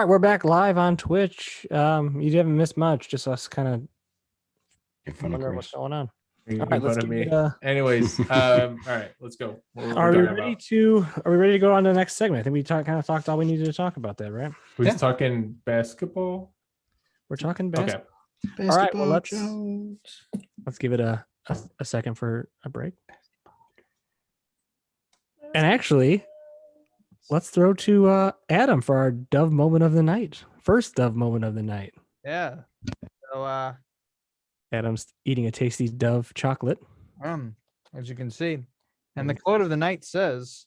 All right, we're back live on Twitch. You haven't missed much, just us kind of wondering what's going on. You All right, let's fun of give me. it a. Anyways, all right, let's go. Are we ready to go on to the next segment? I think we kind of talked all we needed to talk about that, right? We're talking basketball. We're talking basketball. Okay. All right, well let's give it a second for a break. And actually, let's throw to Adam for our Dove moment of the night. First Dove moment of the night. Yeah. So Adam's eating a tasty Dove chocolate. as you can see. And the quote of the night says,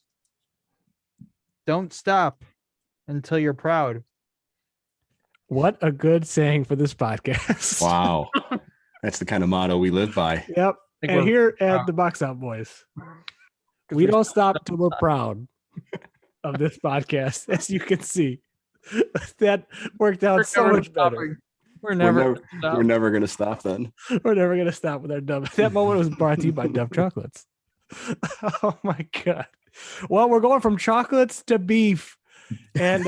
"Don't stop until you're proud." What a good saying for this podcast. Wow. That's the kind of motto we live by. Yep. And here at the Box Out Boys, we don't stop till we're proud of this podcast, as you can see. That worked out so much better. We're never going to stop then. We're never going to stop with our Dove. That moment was brought to you by Dove Chocolates. Oh my God. Well, we're going from chocolates to beef. And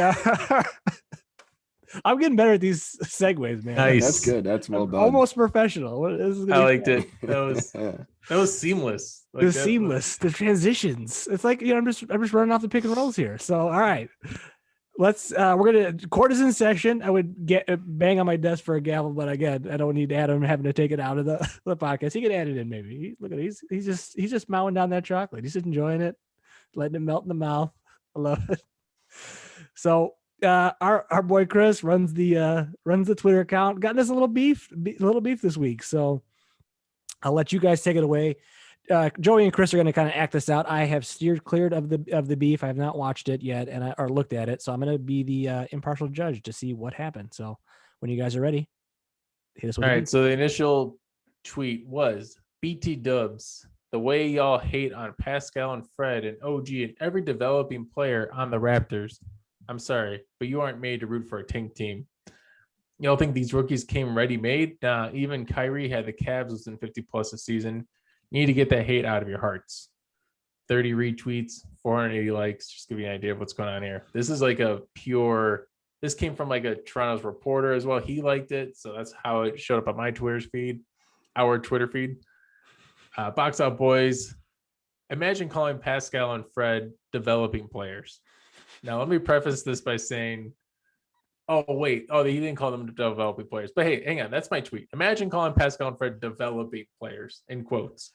I'm getting better at these segues, man. Nice. That's good. That's well done. Almost professional. I liked it. That was seamless. Seamless. The transitions. It's like, I'm just running off the pick and rolls here. So, all right. We're gonna court is in session. I would bang on my desk for a gavel, but again, I don't need Adam having to take it out of the podcast. He can add it in maybe. Look at it. He's just mowing down that chocolate. He's just enjoying it, letting it melt in the mouth. I love it. So our boy Chris runs the Twitter account. Gotten us a little beef this week. So I'll let you guys take it away. Joey and Chris are going to kind of act this out. I have steered clear of the beef. I have not watched it yet or looked at it. So I'm going to be the impartial judge to see what happened. So when you guys are ready, hit us with all right. So the initial tweet was BT Dubs. The way y'all hate on Pascal and Fred and OG and every developing player on the Raptors. I'm sorry, but you aren't made to root for a tank team. Y'all think these rookies came ready-made? Nah, even Kyrie had the Cavs within 50+ a season. You need to get that hate out of your hearts. 30 retweets, 480 likes. Just give you an idea of what's going on here. This is like this came from like a Toronto's reporter as well. He liked it. So that's how it showed up on my Twitter feed. Box Out Boys. Imagine calling Pascal and Fred developing players. Now, let me preface this by saying, he didn't call them developing players. But hey, hang on. That's my tweet. Imagine calling Pascal and Fred developing players, in quotes.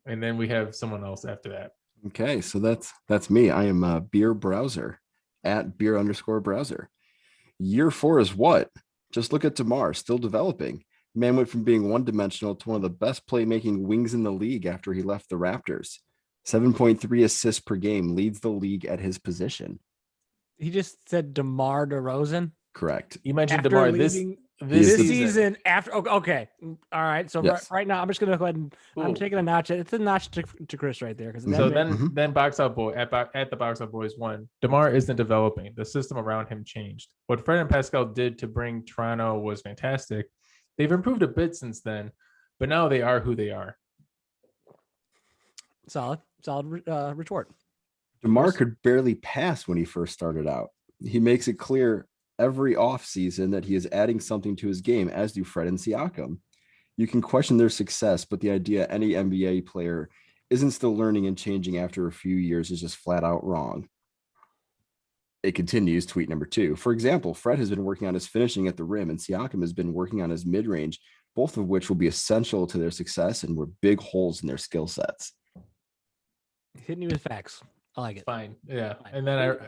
And then we have someone else after that. Okay, so that's me. I am Beer Browser at Beer_Browser. Year 4 is what? Just look at DeMar, still developing. Man went from being one-dimensional to one of the best playmaking wings in the league after he left the Raptors. 7.3 assists per game, leads the league at his position. He just said DeMar DeRozan. Correct. You mentioned DeMar this season after. Okay, all right. So yes. right now, I'm just gonna go ahead and I'm taking a notch. It's a notch to Chris right there. Then Box Out Boy at the Box Out Boys 1. DeMar isn't developing. The system around him changed. What Fred and Pascal did to bring Toronto was fantastic. They've improved a bit since then, but now they are who they are. Solid retort. DeMar could barely pass when he first started out. He makes it clear every offseason that he is adding something to his game, as do Fred and Siakam. You can question their success, but the idea any NBA player isn't still learning and changing after a few years is just flat out wrong. It continues, tweet number 2. For example, Fred has been working on his finishing at the rim, and Siakam has been working on his mid-range, both of which will be essential to their success and were big holes in their skill sets. Hitting you with facts. I like it. Fine. Yeah. And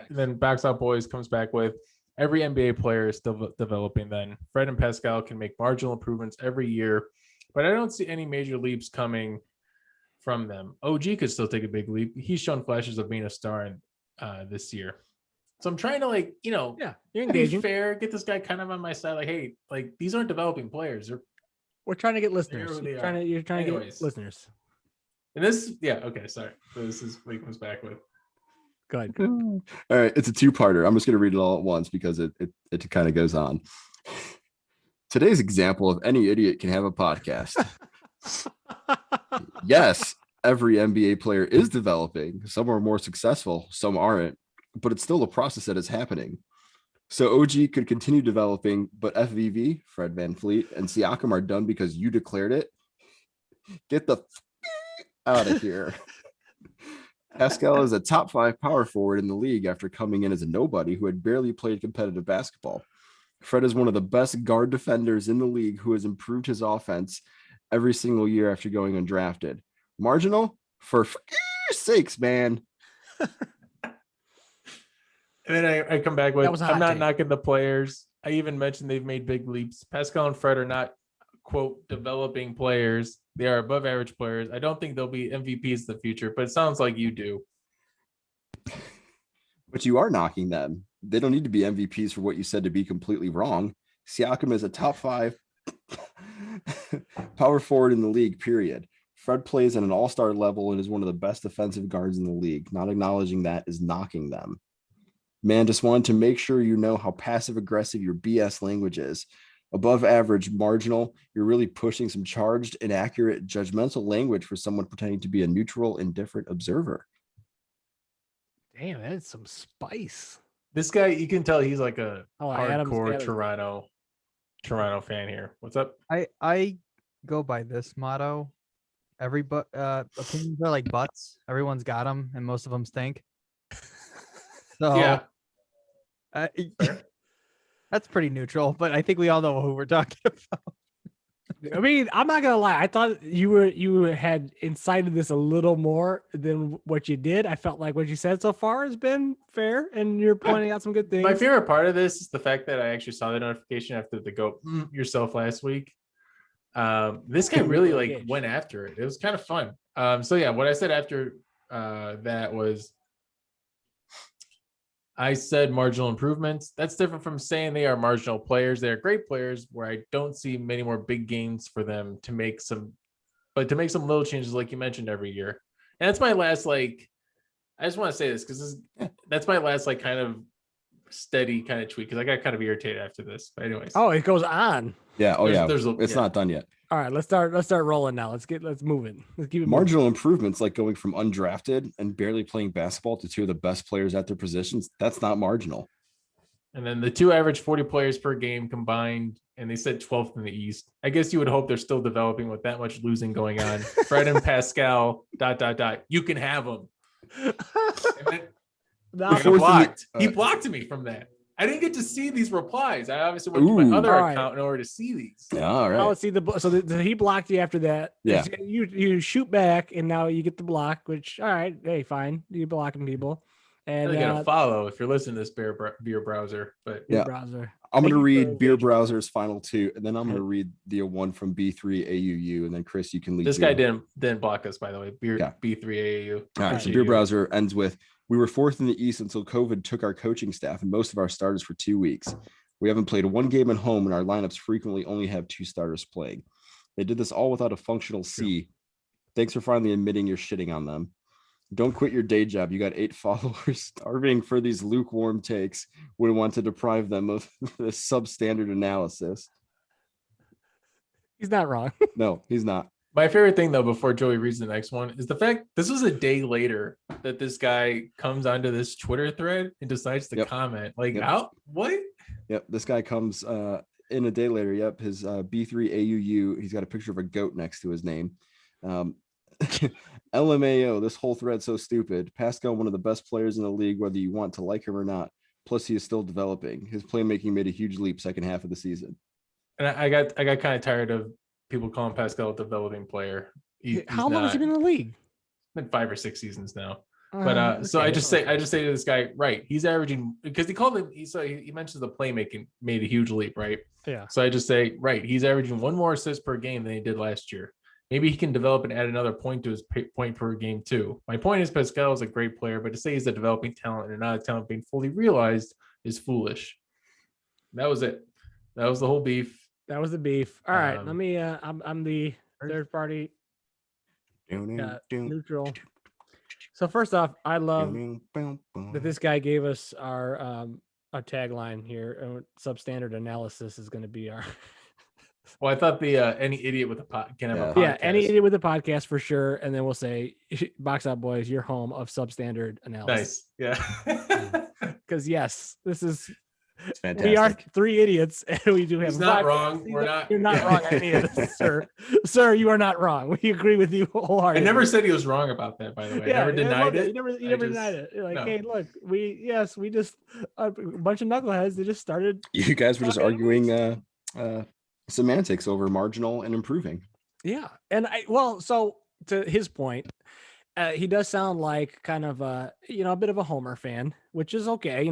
then Box Out Boys comes back with every NBA player is still developing then. Fred and Pascal can make marginal improvements every year, but I don't see any major leaps coming from them. OG could still take a big leap. He's shown flashes of being a star this year. So I'm trying to you're engaging. Fair, get this guy kind of on my side. Like, hey, these aren't developing players. We're trying to get listeners. You're trying to get listeners. And this, okay, sorry. So this is what he comes back with. Go ahead. All right, it's a two-parter. I'm just going to read it all at once because it kind of goes on. Today's example of any idiot can have a podcast. Yes, every NBA player is developing. Some are more successful, some aren't, but it's still a process that is happening. So OG could continue developing, but FVV, Fred VanVleet, and Siakam are done because you declared it. Get the out of here. Pascal is a top 5 power forward in the league after coming in as a nobody who had barely played competitive basketball. Fred is one of the best guard defenders in the league who has improved his offense every single year after going undrafted. Marginal? For sakes, man. And then I come back That with, was a I'm hot not take. knocking the players. I even mentioned they've made big leaps. Pascal and Fred are not, quote, developing players. They are above average players. I don't think they'll be MVPs in the future, but it sounds like you do. But you are knocking them. They don't need to be MVPs for what you said to be completely wrong. Siakam is a top 5 power forward in the league, period. Fred plays at an all-star level and is one of the best defensive guards in the league. Not acknowledging that is knocking them. Man, just wanted to make sure you know how passive-aggressive your BS language is. Above average, marginal, you're really pushing some charged, inaccurate, judgmental language for someone pretending to be a neutral, indifferent observer. Damn, that's some spice. This guy, you can tell he's like a Adam's- hardcore Toronto fan here. What's up? I go by this motto. Opinions are like butts. Everyone's got them, and most of them stink. So Yeah. that's pretty neutral, but I think we all know who we're talking about. I mean, I'm not gonna lie. I thought you had incited this a little more than what you did. I felt like what you said so far has been fair, and you're pointing out some good things. My favorite part of this is the fact that I actually saw the notification after the go yourself last week. This guy really like went after it. It was kind of fun. So yeah, what I said after that was I said marginal improvements. That's different from saying they are marginal players. They are great players where I don't see many more big gains for them to make some little changes like you mentioned every year. And that's my last I just want to say this because that's my last kind of steady kind of tweet because I got kind of irritated after this. But anyways. Oh, it goes on. Yeah. Oh, There's it's not done yet. All right, let's start rolling now. Let's move it. Let's keep it Marginal improvements like going from undrafted and barely playing basketball to 2 of the best players at their positions. That's not marginal. And then the 2 average 40 players per game combined, and they said 12th in the East. I guess you would hope they're still developing with that much losing going on. Fred and Pascal, ... You can have them. He blocked me from that. I didn't get to see these replies. I obviously went to my other account in order to see these. Yeah, all right. Oh, see he blocked you after that. Yeah. You shoot back, and now you get the block. Which all right, hey, fine. You blocking people, and You gotta follow if you're listening to this beer browser. But yeah, browser. I'm gonna read Beer Browser's final 2, and then I'm gonna read the one from B3 AUU, and then Chris, you can lead. This guy didn't block us, by the way. B3 AAU. All right, so Beer Browser ends with, we were 4th in the East until COVID took our coaching staff and most of our starters for 2 weeks. We haven't played one game at home, and our lineups frequently only have 2 starters playing. They did this all without a functional C. Thanks for finally admitting you're shitting on them. Don't quit your day job. You got 8 followers starving for these lukewarm takes. We want to deprive them of this substandard analysis. He's not wrong. No, he's not. My favorite thing, though, before Joey reads the next one, is the fact this was a day later that this guy comes onto this Twitter thread and decides to comment. How? What? Yep, this guy comes in a day later. Yep, his B3 AUU. He's got a picture of a goat next to his name. LMAO, this whole thread so stupid. Pascal, one of the best players in the league, whether you want to like him or not. Plus, he is still developing. His playmaking made a huge leap second half of the season. And I got kind of tired of people calling Pascal a developing player. How long has he been in the league? It's been 5 or 6 seasons now. But so I just say to this guy, right? He's averaging, because he called him. He mentions the playmaking made a huge leap, right? Yeah. So I just say, right, he's averaging 1 more assist per game than he did last year. Maybe he can develop and add another point to his point per game too. My point is Pascal is a great player, but to say he's a developing talent and not a talent being fully realized is foolish. That was it. That was the whole beef. That was the beef. All right, let me. I'm the third party neutral. So first off, I love that this guy gave us our tagline here. Substandard analysis is going to be our. Well, I thought the any idiot with a can have a podcast. Yeah, any idiot with a podcast for sure, and then we'll say, "Box Out Boys, your home of substandard analysis." Nice, yeah. Because yes, this is It's We are fantastic. 3 idiots, and we do have. He's not five- wrong. He's We're not. You're not yeah. wrong on any of this, sir. Sir, you are not wrong. We agree with you I wholeheartedly. never said he was wrong about that, by the way. I never I denied love that. it. You never, I never just- denied it. You're like, no. hey, look, we just a bunch of knuckleheads. They just started. You guys were just Talking arguing semantics over marginal and improving. Yeah, and so to his point, he does sound like kind of a bit of a Homer fan, which is okay.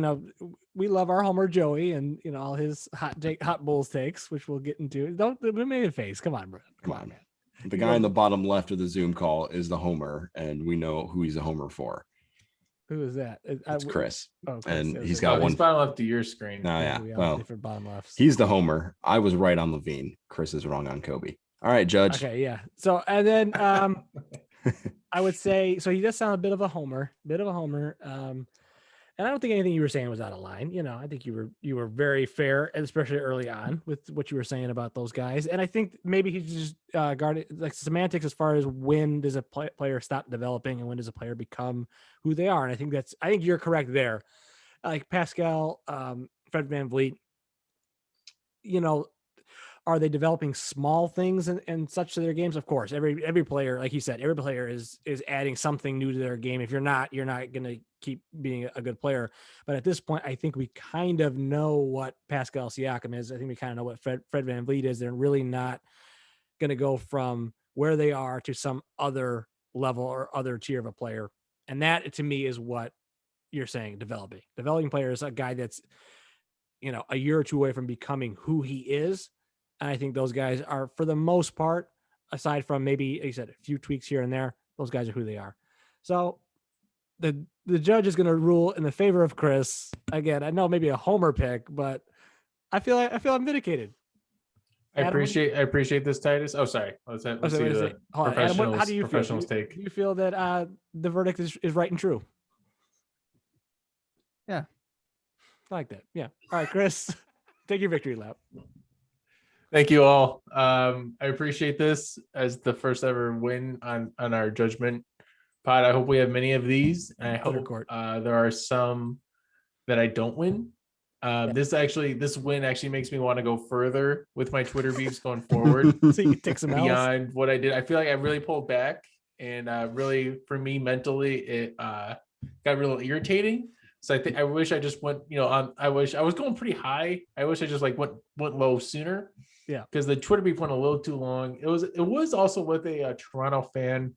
We love our Homer Joey and all his hot Bulls takes, which we'll get into. Don't make a face. Come on, bro. Come on, man. The guy in the bottom left of the Zoom call is the Homer, and we know who he's a Homer for. Who is that? It's Chris. Oh, and he's so got He's one. bottom left of your screen. No, yeah. we all Well, different bottom lefts. he's the Homer. I was right on Levine. Chris is wrong on Kobe. All right, Judge. Okay, yeah. So and then I would say so he does sound a bit of a Homer. And I don't think anything you were saying was out of line. I think you were very fair, especially early on with what you were saying about those guys. And I think maybe he's just guarded like semantics as far as when does a player stop developing and when does a player become who they are. And I think you're correct there. Like Pascal, Fred VanVleet, are they developing small things and such to their games? Of course, every player, like he said, every player is adding something new to their game. If you're not going to keep being a good player. But at this point, I think we kind of know what Pascal Siakam is. I think we kind of know what Fred VanVleet is. They're really not going to go from where they are to some other level or other tier of a player. And that to me is what you're saying, developing player is a guy that's, a year or two away from becoming who he is. And I think those guys are, for the most part, aside from maybe, like I said, a few tweaks here and there, those guys are who they are. So the judge is going to rule in the favor of Chris. Again, I know maybe a homer pick, but I feel I'm vindicated. I appreciate this, Titus. Oh, sorry. Let's see the Hold on, Adam, how do you feel? professionals take. Do you feel that the verdict is right and true? Yeah. I like that. Yeah. All right, Chris, take your victory lap. Thank you all. I appreciate this as the first ever win on our judgment pod. I hope we have many of these. And I hope there are some that I don't win. This win actually makes me want to go further with my Twitter beefs going forward. So you can take some L's. Beyond what I did. I feel like I really pulled back, and really for me mentally, it got real irritating. So I wish I just went, I wish I was going pretty high. I wish I just went low sooner. Yeah. Because the Twitter beef went a little too long. It was also with a Toronto fan,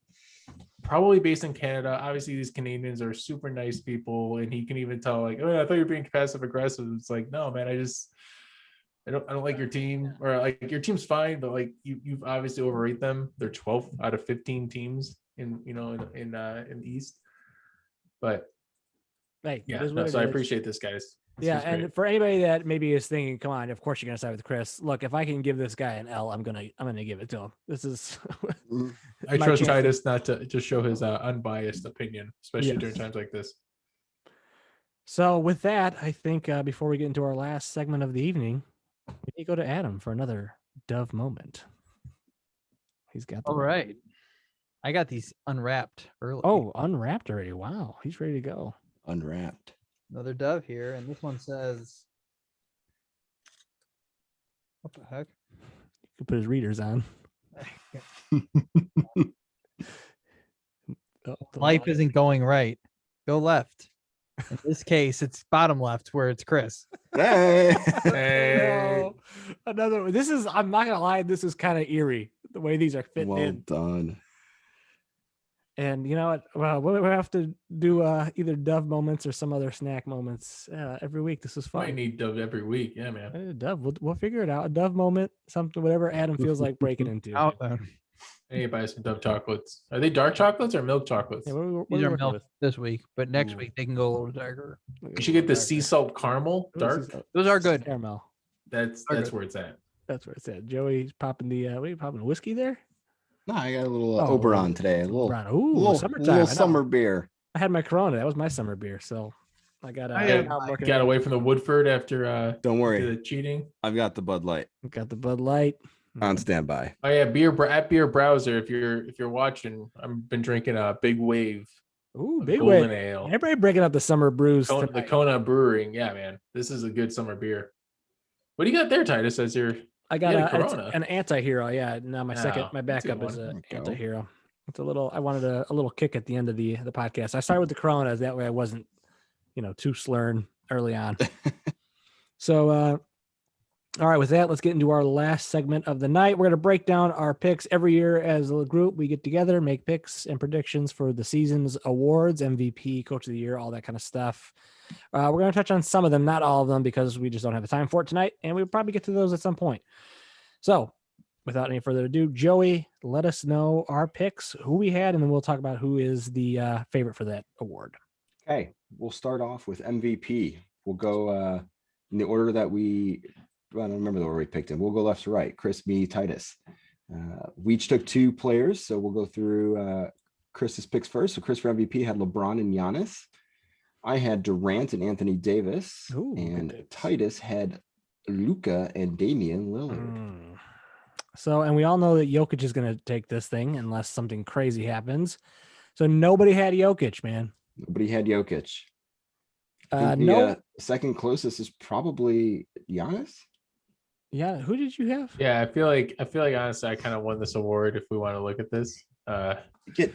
probably based in Canada. Obviously, these Canadians are super nice people, and he can even tell oh, I thought you were being passive aggressive. It's like, no, man, I don't like your team, or your team's fine, but you've obviously overrate them. They're 12th out of 15 teams in the East. But Hey, yeah, so I appreciate this, guys. And for anybody that maybe is thinking, come on, of course you're gonna side with Chris. Look, if I can give this guy an L, I'm gonna give it to him. This is I trust Titus not to show his unbiased opinion, especially during times like this. So with that, I think before we get into our last segment of the evening, we need to go to Adam for another Dove moment. He's got all right. I got these unwrapped early. Oh, unwrapped already. Wow, he's ready to go. Unwrapped. Another Dove here, and this one says, what the heck? You can put his readers on. Life isn't going right. Go left. In this case, it's bottom left where it's Chris. Hey. No. Another one. This is, I'm not gonna lie, this is kind of eerie the way these are fitting Well in. done. And you know what? Well, we have to do either Dove moments or some other snack moments every week. This is fun. I need Dove every week. Yeah, man. Dove. We'll figure it out. A Dove moment, something, whatever Adam feels like breaking into. Out I need to buy some Dove chocolates. Are they dark chocolates or milk chocolates? Yeah, what These we are working milk with? this week, but next Ooh. week they can go a little darker. You should get the sea salt caramel dark. Those are good. Caramel. That's good. where it's at. That's where it's at. Joey's popping the. What are you popping? Whiskey there? No, I got a little Oh, Oberon today. A little, Brown. Ooh, little, summertime. little I know. summer beer. I had my Corona. That was my summer beer. So I got. Got away from the Woodford after Don't worry. the cheating. I've got the Bud Light Got the Bud Light. on standby. Oh yeah, beer browser. If you're watching, I've been drinking a Big Wave Ooh, a big golden way. ale. Everybody breaking up the summer brews. The tonight. Kona Brewing. Yeah, man. This is a good summer beer. What do you got there, Titus, as your I got you had a, it's Corona? an anti-hero. Yeah. Now my Oh, my that's a good backup is one. an There we go. anti-hero. It's a little, I wanted a little kick at the end of the podcast. I started with the Coronas. That way I wasn't, too slurring early on. So, all right, with that, let's get into our last segment of the night. We're going to break down our picks every year as a group. We get together, make picks and predictions for the season's awards, MVP, Coach of the Year, all that kind of stuff. We're going to touch on some of them, not all of them, because we just don't have the time for it tonight, and we'll probably get to those at some point. So, without any further ado, Joey, let us know our picks, who we had, and then we'll talk about who is the favorite for that award. Okay, we'll start off with MVP. We'll go in the order that I don't remember the order we picked him. We'll go left to right. Chris, me, Titus. We each took 2 players, so we'll go through Chris's picks first. So Chris for MVP had LeBron and Giannis. I had Durant and Anthony Davis. Ooh, good and picks. Titus had Luka and Damian Lillard. So, and we all know that Jokic is going to take this thing unless something crazy happens. So nobody had Jokic, man. Nobody had Jokic. I think No. the second closest is probably Giannis. Yeah. Who did you have? Yeah, I feel like honestly, I kind of won this award if we want to look at this. Get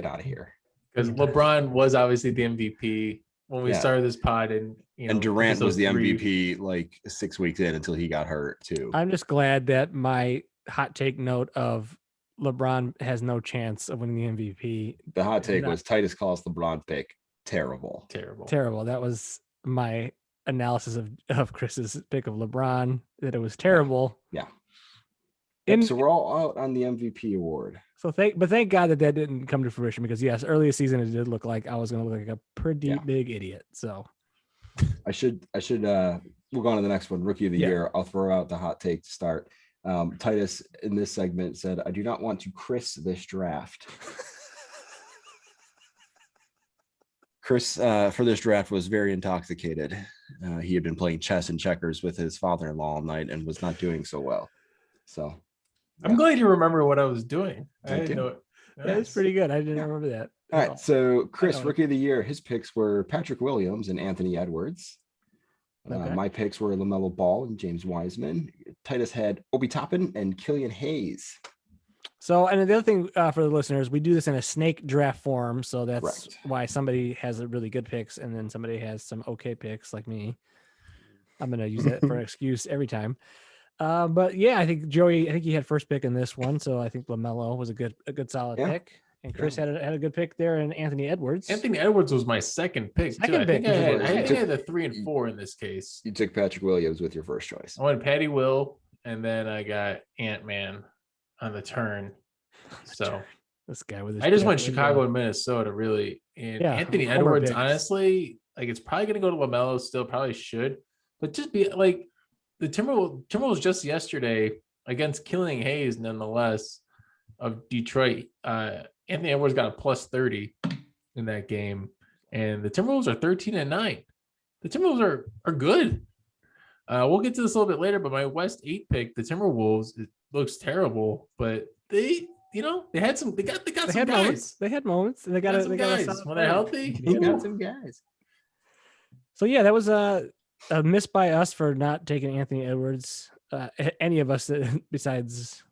out of here. Because LeBron was obviously the MVP when we Yeah. started this pod, and And Durant was the episode 3. MVP like 6 weeks in until he got hurt too. I'm just glad that my hot take note of LeBron has no chance of winning the MVP. The hot take not- was Titus calls LeBron pick terrible. Terrible. That was my analysis of Chris's pick of LeBron, that it was terrible. Yeah. And So we're all out on the MVP award. so thank God that didn't come to fruition, because yes, early this season it did look like I was going to look like a pretty big idiot. So I should we'll go on to the next one. Rookie of the year. I'll throw out the hot take to start. Titus in this segment said, I do not want to Chris this draft. Chris for this draft was very intoxicated. He had been playing chess and checkers with his father-in-law all night and was not doing so well. So I'm glad you remember what I was doing. I Thank didn't you. know it. yeah, it's pretty good. I didn't remember that. all at right. So Chris, don't- rookie of the year, his picks were Patrick Williams and Anthony Edwards. Okay. My picks were LaMelo Ball and James Wiseman. Titus had Obi Toppin and Killian Hayes. So, and the other thing for the listeners, we do this in a snake draft form. So that's Correct. why somebody has a really good picks and then somebody has some okay picks like me. I'm going to use that for an excuse every time. But yeah, I think Joey, he had first pick in this one. So I think LaMelo was a good solid Yeah. pick. And Chris had a good pick there in Anthony Edwards. Anthony Edwards was my second pick. Too. Second I think pick, I had, which is I what- think I had the 3 and 4 in this case. You took Patrick Williams with your first choice. I went Patty Will, and then I got Ant-Man on the turn. So This guy with his I just went draft Chicago and Minnesota, really. And Yeah, Anthony homer Edwards, picks. honestly, like it's probably going to go to LaMelo still, probably should. But just be like the Timberwolves just yesterday against Killing Hayes, nonetheless, of Detroit. Anthony Edwards got a plus 30 in that game. And the Timberwolves are 13-9. The Timberwolves are good. We'll get to this a little bit later, but my West 8 pick, the Timberwolves, it looks terrible, but they got some guys. moments. They had moments, and they got some a guys solid when they're player. healthy. He got some guys. So yeah, that was a miss by us for not taking Anthony Edwards. Any of us besides,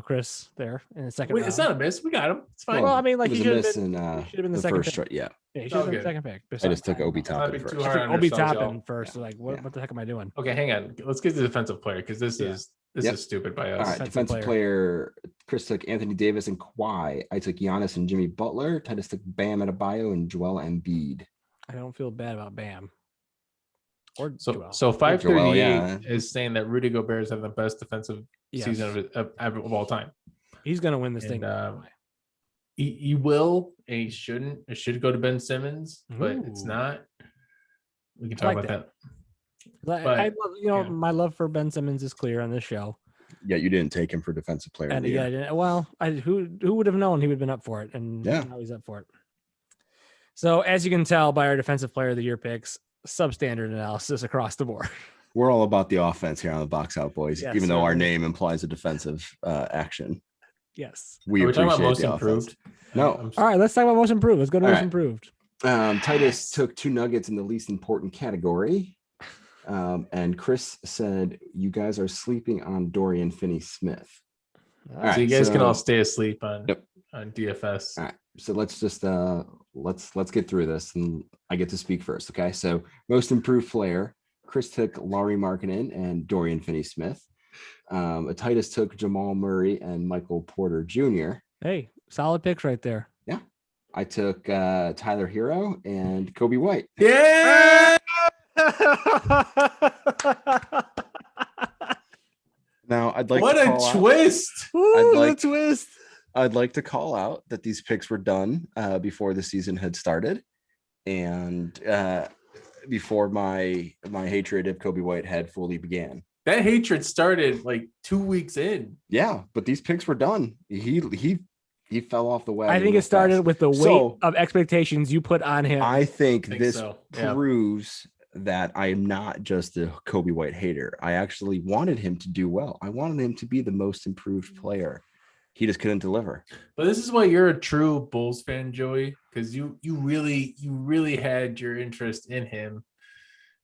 Chris there in the second Wait, round. it's not a miss. We got him. It's fine. Well, I mean, like it he was a should have miss been. in Should have been the the second first pick. choice. Yeah, Yeah, he should have been the Okay. second pick. I just took Obi Not Toppin be first. too hard on Obi yourselves, Toppin y'all. first. Like, what the heck am I doing? Okay, hang on. Let's get to the defensive player because this Yeah. is Yep. stupid by us. All right, Defensive defensive player. Chris took Anthony Davis and Kawhi. I took Giannis and Jimmy Butler. Titus took Bam Adebayo and Joel Embiid. I don't feel bad about Bam. Or So Joel. so 538 yeah. is saying that Rudy Gobert is having the best defensive Yes. season of all time. He's gonna win this And, thing. anyway. He will and he shouldn't. It should go to Ben Simmons, but it's Ooh. not. We can I talk like about that. I but, love, yeah. my love for Ben Simmons is clear on this show. Yeah, you didn't take him for defensive player. of And the yeah, year. well, who would have known he would have been up for it? And Yeah. now he's up for it. So as you can tell by our defensive player of the year picks, substandard analysis across the board. We're all about the offense here on the Box Out Boys, Yes, even though our certainly. name implies a defensive action. Yes. We Are we talking about appreciate most the offense. improved? No. All right, let's talk about most improved. Let's go to All most right. improved. Titus Yes. took 2 nuggets in the least important category. And Chris said, you guys are sleeping on Dorian Finney-Smith. All All right. So you right, guys can all so- stay asleep on Yep. DFS. All right. So let's just let's get through this, and I get to speak first. Okay. So most improved player, Chris took Laurie Markkinen and Dorian Finney-Smith. Titus took Jamal Murray and Michael Porter Jr. Hey, solid picks right there. I took Tyler Hero and Kobe White. Yeah. Now I'd like What to a call out, twist. Ooh, like- the twist. I'd like to call out that these picks were done before the season had started, and before my hatred of Kobe White had fully began. That hatred started like 2 weeks in. Yeah, but these picks were done. He fell off the wagon. I think real it started fast. with the weight So, of expectations you put on him. I think Think this so, yeah. proves that I am not just a Kobe White hater. I actually wanted him to do well. I wanted him to be the most improved player. He just couldn't deliver. But this is why you're a true Bulls fan, Joey, because you really had your interest in him.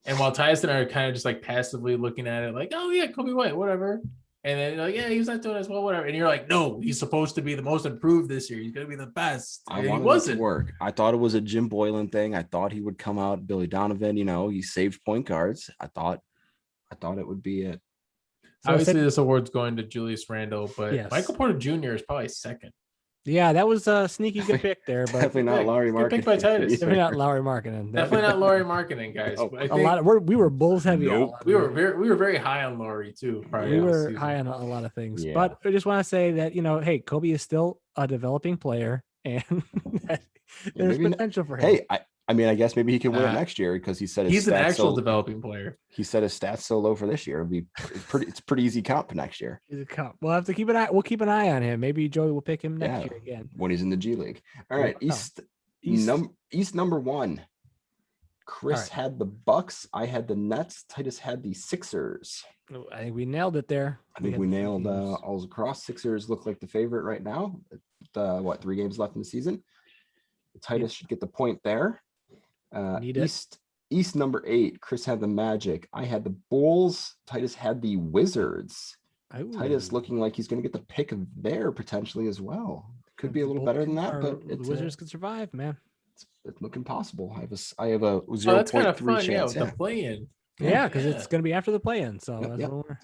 And while Tyson and I are kind of just like passively looking at it, like, oh yeah, Kobe White, whatever. And then you're like, yeah, he's not doing as well, whatever. And you're like, no, he's supposed to be the most improved this year. He's gonna be the best. I And he wanted it wasn't. to work. I thought it was a Jim Boylan thing. I thought he would come out Billy Donovan. You know, he saved point guards. I thought it would be it. So Obviously, this award's going to Julius Randle, but Yes. Michael Porter Jr. is probably second. Yeah, that was a sneaky good pick there, but Definitely not pick. Laurie Good pick by Markkinen. Titus. definitely not Laurie Markkinen. Definitely not Laurie Markkinen, guys. No. But I A think lot of we were Bulls heavy. on a Nope. lot of we were these. very high on Laurie too. Prior We to this were season. high on a lot of things, Yeah. but I just want to say that hey, Kobe is still a developing player, and there's maybe not- potential for him. Hey, I mean, I guess maybe he can win it Nah. next year because he said his He's an stats actual so, developing player. he said his stats so low for this year. It's pretty easy comp next year He's a cup. We'll have to keep an eye. We'll keep an eye on him. Maybe Joey will pick him next Yeah. year again. when he's in the G League. All right, No. East. East number 1. Chris right. had the Bucks. I had the Nets. Titus had the Sixers. I think we nailed it there. I think had we the nailed teams. all across. Sixers look like the favorite right now. 3 games left in the season. Titus should get the point there. Need it. East number 8. Chris had the Magic. I had the Bulls. Titus had the Wizards. Titus Ooh. looking like he's going to get the pick there potentially as well. Could be a The little Bulls better than that, are- but the it's Wizards could survive, man. it's looking possible. I have a Oh, 0.3 that's kind of fun. Yeah, chance. with the play-in. Yeah, because Yeah. it's going to be after the play-in. So Yep, that's yep. what we're-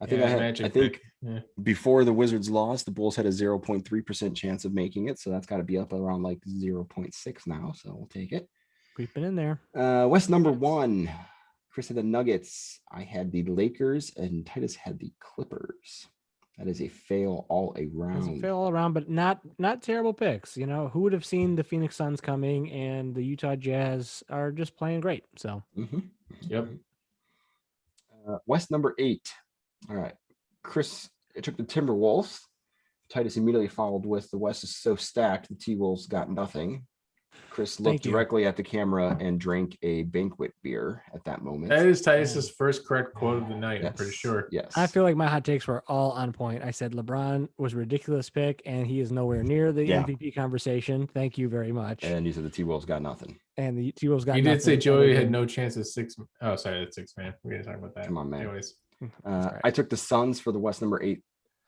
I think Yeah, I had. Magic I think pick. Yeah. before the Wizards lost, the Bulls had a 0.3% chance of making it, so that's got to be up around like 0.6 now. So we'll take it. creeping in there. West number 1. Chris had the Nuggets. I had the Lakers, and Titus had the Clippers. That is a fail all It's a around. fail all around, but not terrible picks. Who would have seen the Phoenix Suns coming, and the Utah Jazz are just playing great. So Mhm. Yep. West number 8. All right. Chris took the Timberwolves. Titus immediately followed with the West is so stacked, the T-Wolves got nothing. Chris looked Thank you. directly at the camera and drank a banquet beer at that moment. That is Titus's first correct quote of the night. I'm pretty Yes, sure. Yes. I feel like my hot takes were all on point. I said LeBron was a ridiculous pick, and he is nowhere near the Yeah. MVP conversation. Thank you very much. And you said the T-Wolves got nothing. And the T-Wolves got. You did say nothing Joey other had than- no chance at 6. Oh, sorry, that's 6 man. We didn't talk about that. Come on, man. Anyways, That's all right. I took the Suns for the West number 8.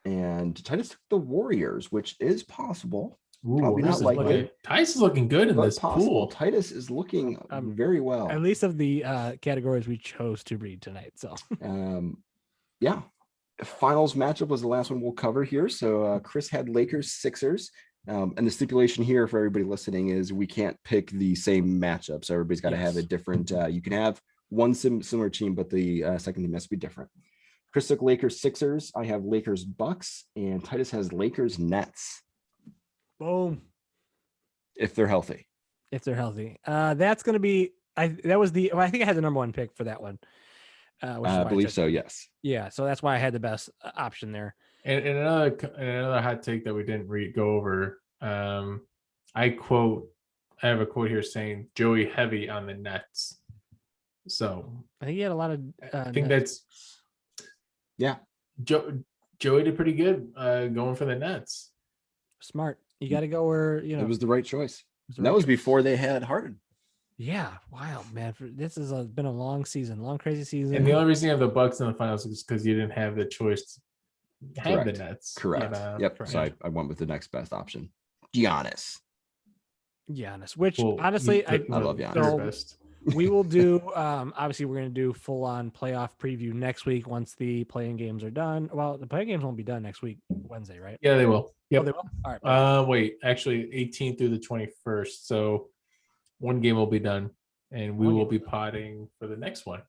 And Titus took the Warriors, which is possible. Probably this not is likely. looking- Tice is looking good in But this possible. pool. Titus is looking very well. At least of the categories we chose to read tonight. So Yeah. Finals matchup was the last one we'll cover here. So Chris had Lakers, Sixers. And the stipulation here for everybody listening is we can't pick the same matchup. So everybody's got to have a Yes. different, you can have one similar team, but the second team has to be different. Chris took Lakers, Sixers. I have Lakers, Bucks, and Titus has Lakers, Nets, boom. if they're healthy. If they're healthy, that's going to be. I think I had the number 1 pick for that one. Which is why I believe took so, it. yes. Yeah, so that's why I had the best option there. And another hot take that we didn't go over. I have a quote here saying Joey heavy on the Nets. So I think he had a lot of. I think that's Yeah. Joey did pretty good going for the Nets. Smart. You got to go where you know. It was the right choice. it And the that right was choice. before they had Harden. Yeah, wild man. This has been a long season, long crazy season. And the only reason you have the Bucks in the finals is because you didn't have the choice to have Correct. the Nets. Correct. But, Yep. correct. So I went with the next best option. Giannis. Giannis, which well, honestly, you- I I love the Giannis. third So- best. we will do. Obviously, we're going to do full on playoff preview next week once the playing games are done. Well, the playing games won't be done next week, Wednesday, right? Yeah, they will. Oh, Yep. they will. All right. perfect. Wait, actually 18th through the 21st. So one game will be done, and we One will game. be potting for the next one.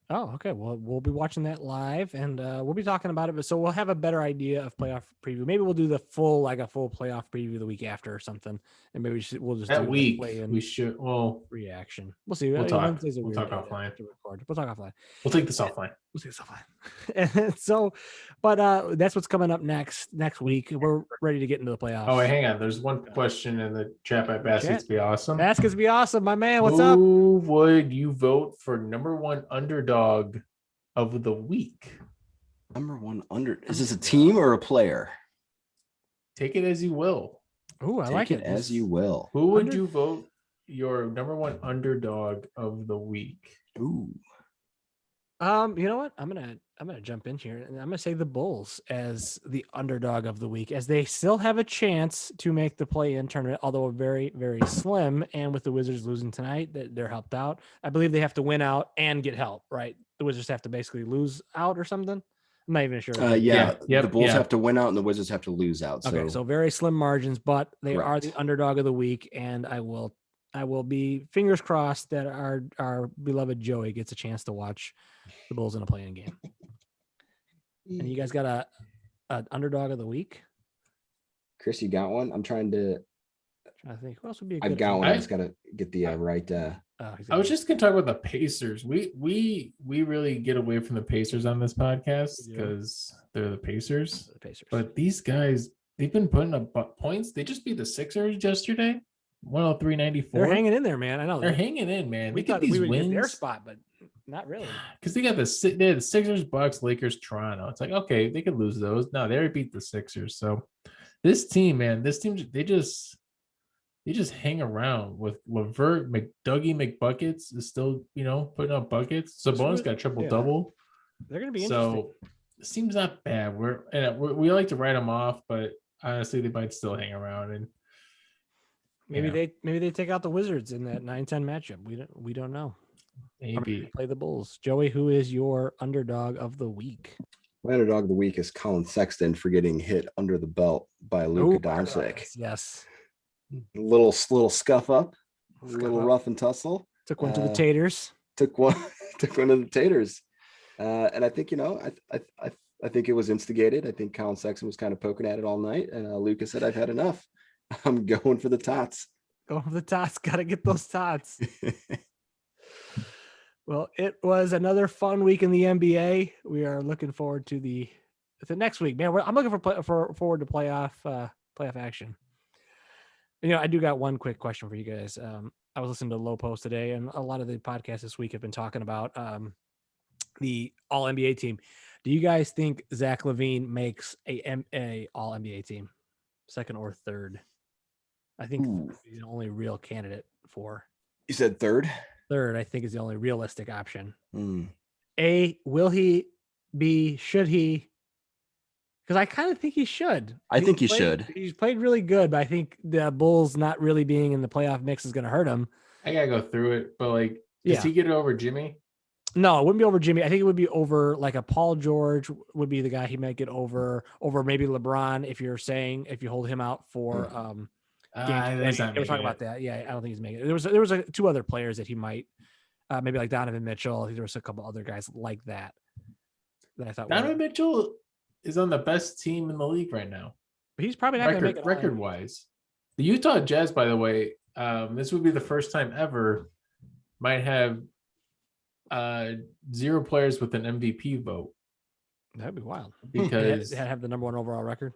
Oh, okay. Well, we'll be watching that live, and we'll be talking about it. But so we'll have a better idea of playoff preview. Maybe we'll do the full playoff preview the week after or something, and maybe we'll just That do week play in we should. Well, reaction. We'll see. We'll talk. Wednesday's a We'll weird talk day to- offline. to record. We'll talk offline. we'll take this offline. We'll see stuff like so, but that's what's coming up next week. We're ready to get into the playoffs. Oh, wait, hang on. There's one question in the chat by Baskets. Be awesome. Baskets be awesome, my man. What's up? Who would you vote for number one underdog of the week? Number one under. Is this a team or a player? Take it as you will. Ooh, I Take like it it. as you will. Who would Under- you vote your number one underdog of the week? Ooh. You know what? I'm gonna jump in here and I'm gonna say the Bulls as the underdog of the week, as they still have a chance to make the play-in tournament, although very, very slim. And with the Wizards losing tonight, that they're helped out. I believe they have to win out and get help, right? The Wizards have to basically lose out or something. I'm not even sure. Yeah. Yep, The Bulls yeah. have to win out and the Wizards have to lose out. Okay, so very slim margins, but they are the Correct. underdog of the week, and I will be fingers crossed that our beloved Joey gets a chance to watch the Bulls in a playing game. And you guys got a underdog of the week? Chris, you got one? I'm trying to. I think who else would be a good I've got one. I I- just gotta get the right. he's I was got- just gonna talk about the Pacers. We really get away from the Pacers on this podcast We do. because they're the Pacers. the Pacers. But these guys, they've been putting up points. They just beat the Sixers yesterday, 103-94. they're hanging in there, man. I know They're hanging in, man. we They get thought these we would get their wins spot, but not really. because they had the Sixers, Bucks, Lakers, Toronto. It's like, okay, they could lose those. No, they already beat the Sixers. So this team, man, they just hang around with Levert, McDougie, McBuckets is still, putting up buckets. Sabonis got triple double. They're gonna be interesting. So it seems not bad. We like to write them off, but honestly, they might still hang around. And Maybe yeah. they take out the Wizards in that 9-10 matchup. We don't know. Or maybe maybe they play the Bulls. Joey, who is your underdog of the week? My underdog of the week is Colin Sexton for getting hit under the belt by Luka Doncic. Yes. Little scuff up, a Scuff little up. rough and tussle. Took one to the Uh, taters. Took one of the taters. And I think, I think it was instigated. I think Colin Sexton was kind of poking at it all night. And Luka said, I've had enough. I'm going for the tots. Go for the tots. Got to get those tots. Well, it was another fun week in the NBA. We are looking forward to the next week, man. I'm looking forward to playoff action. I do got one quick question for you guys. I was listening to Low Post today, and a lot of the podcasts this week have been talking about the All NBA team. Do you guys think Zach LaVine makes a All NBA team, second or third? I think Ooh. he's the only real candidate for You said third? third. I think is the only realistic option. Hmm. Will he be? Should he? Because I kind of think he should. I think he played- should. He's played really good, but I think the Bulls not really being in the playoff mix is going to hurt him. I gotta go through it. But does Yeah. he get it over Jimmy? No, it wouldn't be over Jimmy. I think it would be over like a Paul George would be the guy he might get over maybe LeBron if you hold him out for games. That's not They were talking making about it. that. Yeah, I don't think he's making it. There was two other players that he might maybe like Donovan Mitchell. I think there was a couple other guys like that I thought were- Donovan Mitchell is on the best team in the league right now, but he's probably not going to make it record wise. The Utah Jazz, by the way, this would be the first time ever might have 0 players with an MVP vote That'd be wild. because They have the number one overall record.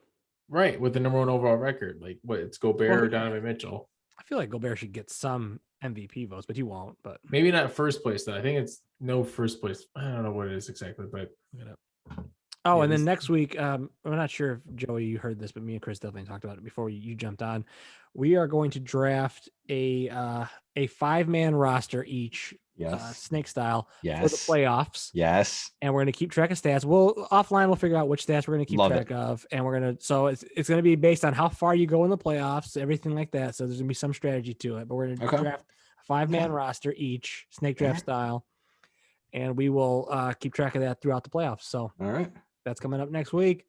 right with the number 1 overall record, like what it's Gobert Well, or Donovan Mitchell. I feel like Gobert should get some MVP votes, but he won't. But Maybe not first place though. I think it's no first place. I don't know what it is exactly, but look it up. Oh, Yeah, and then this- next week, I'm not sure if Joey, you heard this, but me and Chris definitely talked about it before you jumped on. We are going to draft a 5-man roster each, Yes. snake style, for the Yes. playoffs. Yes. And we're going to keep track of stats. We'll offline, we'll figure out which stats we're going to keep Love track it. of. And we're going to, so it's going to be based on how far you go in the playoffs, everything like that. So there's going to be some strategy to it, but we're going to Okay. draft a 5-man Okay. roster each, snake draft Alright. style. And we will keep track of that throughout the playoffs. So All right. that's coming up next week.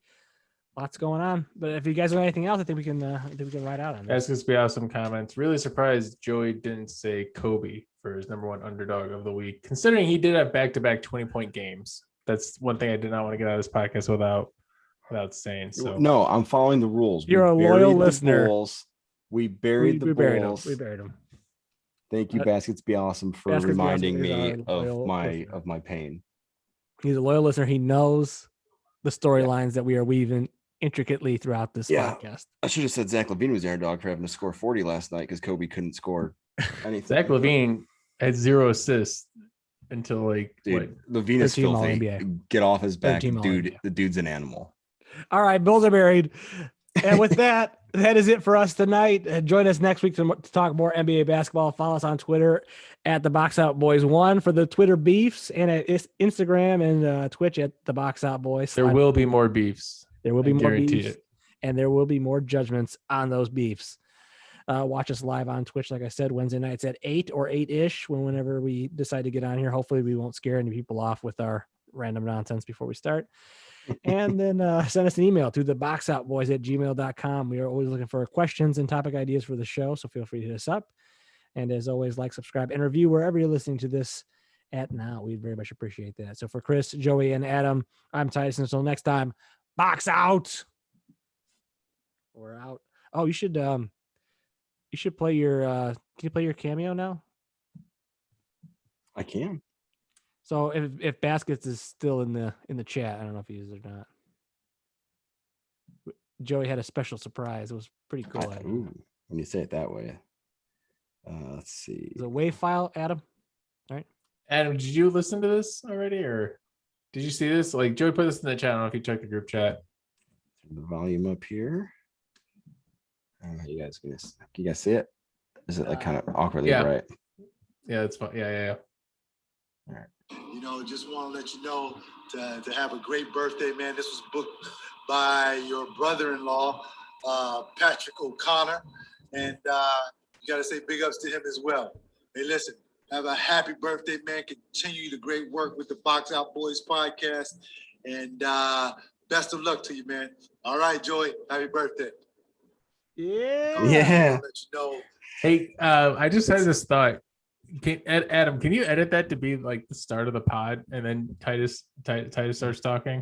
Lots going on. But if you guys have anything else, I think we can ride out on That's this. going to be awesome comments. Really surprised Joey didn't say Kobe for his number 1 underdog of the week, considering he did have back-to-back 20-point games. That's one thing I did not want to get out of this podcast without saying. So No, I'm following the rules. You're a buried loyal the listener. Bulls. We buried the we buried him. Bulls. We buried him. Thank you, Uh, Baskets Be Awesome, for Baskets Be Awesome reminding is me our of loyal my listener. pain. He's a loyal listener. He knows the storylines that we are weaving intricately throughout this Yeah. podcast. I should have said Zach LaVine was the underdog for having to score 40 last night because Kobe couldn't score anything. Zach Levine had 0 assists until like Dude, LaVine is 13 filthy. All-NBA. Get off his back, 13 dude. All-NBA. The dude's an animal. All right, Bills are buried. And with that, that is it for us tonight. Join us next week to talk more NBA basketball. Follow us on Twitter at the Box Out Boys 1 for the Twitter beefs, and at Instagram and Twitch at the Box Out Boys. there will be more beefs. There will be I more guarantee beefs, it. and there will be more judgments on those beefs. Watch us live on Twitch, like I said, Wednesday nights at 8 or 8-ish, whenever we decide to get on here. Hopefully we won't scare any people off with our random nonsense before we start. And then send us an email to theboxoutboys@gmail.com. We are always looking for questions and topic ideas for the show, so feel free to hit us up. And as always, like, subscribe, and review wherever you're listening to this at now. We'd very much appreciate that. So for Chris, Joey, and Adam, I'm Titus. Until next time, box out. We're out. Oh, you should play your can you play your cameo now? I can. So if Baskets is still in the chat, I don't know if he is or not. Joey had a special surprise. It was pretty cool. Ooh, when you say it that way. Let's see. Is it a WAV file, Adam? Adam, did you listen to this already, or did you see this? Like Joey put this in the chat. I don't know if you checked the group chat. Turn the volume up here. You guys see it? Is it like kind of awkwardly yeah. right? Yeah, it's fine. Yeah. You know, just want to let you know to have a great birthday, man. This was booked by your brother-in-law, Patrick O'Connor. And you got to say big ups to him as well. Hey, listen, have a happy birthday, man. Continue the great work with the Box Out Boys podcast. And best of luck to you, man. All right, Joey, happy birthday. Yeah. Yeah. I'll let you know. Hey, I just had this thought. Adam, can you edit that to be like the start of the pod, and then Titus starts talking,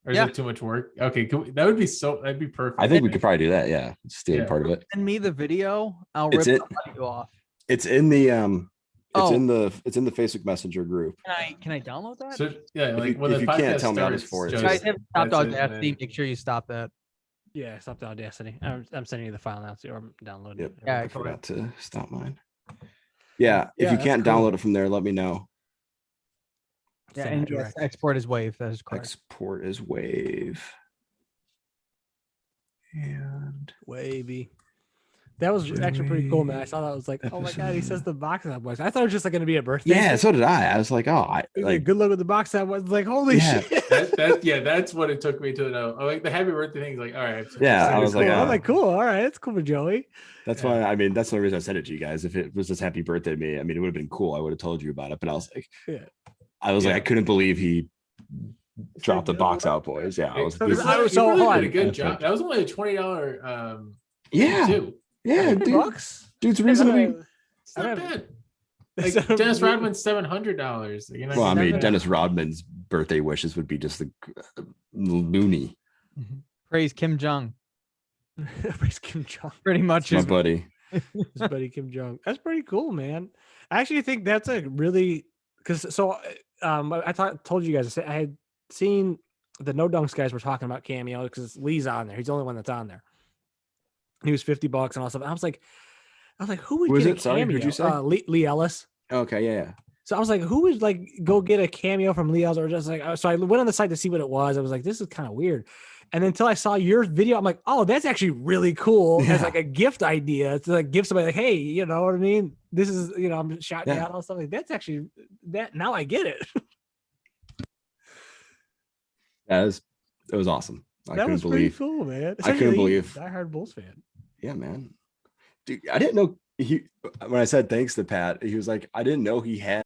or is Yeah. that too much work? Okay, that'd be perfect. I think we could probably do that. Yeah. Steal Yeah. part of it. Send me the video. I'll It's rip it. the audio off. It's in the Oh. it's in the Facebook Messenger group. Can I download that? So yeah, like when if the you can't podcast tell me, I'll starts, just forward it You to Joey's- guys have stopped that's it, Audacity. man. Make sure you stop that. Yeah, stop the Audacity. I'm sending you the file now, so I'm downloading Yep. it. Yeah, I go ahead. forgot to stop mine. Yeah. If Yeah, you that's can't cool. download it from there, let me know. Yeah, Send and it yes, direct. export as wave. That is correct. Export as wave. And Wavy. That was actually pretty cool, man. I saw that. I was like, oh my god, he says the Box Out Boys. I thought it was just like going to be a birthday. yeah, thing. so did I. I was like, oh, I He's like, like good luck with the Box Out Boys. Like, holy Yeah. shit. that's what it took me to know. I like the happy birthday thing. Like, all right. Yeah, so I was it's like, cool. I'm like, cool. All right, that's cool for Joey. that's Yeah. why I mean that's the only reason I said it to you guys. If it was just happy birthday to me, I mean it would have been cool. I would have told you about it. But I was like, Yeah. I couldn't believe he dropped the you know Box what? Out Boys. Yeah, I was So You this- really- so you really hold did a on. good job. That was only a $20 yeah, too. yeah, $20 dude. bucks? Dude's reasonably It's not I bad. That's Like not Dennis bad. Rodman's $700. You know, well, I mean, Yeah. Dennis Rodman's birthday wishes would be just the loony. Praise Kim Jong. Praise Kim Jong. Pretty much. My Is, buddy. His buddy Kim Jong. That's pretty cool, man. I actually think that's a really told you guys I had seen the No Dunks guys were talking about cameo because Lee's on there. He's the only one that's on there. He was $50 and all stuff. I was like, who would Who is get a it? Sorry, cameo? who'd you say? Lee Ellis. Okay, yeah. So I was like, who would like go get a cameo from Leo's or just like, so I went on the site to see what it was. I was like, this is kind of weird. And until I saw your video, I'm like, oh, that's actually really cool. As Yeah. like a gift idea to like give somebody like, hey, you know what I mean? This is, you know, I'm shouting Yeah. out all stuff like that's actually that now I get it. Yeah, it was awesome. I That couldn't was pretty believe. cool, man. I couldn't Especially believe. diehard Bulls fan. Yeah, man. Dude, I didn't know when I said thanks to Pat, he was like, I didn't know he had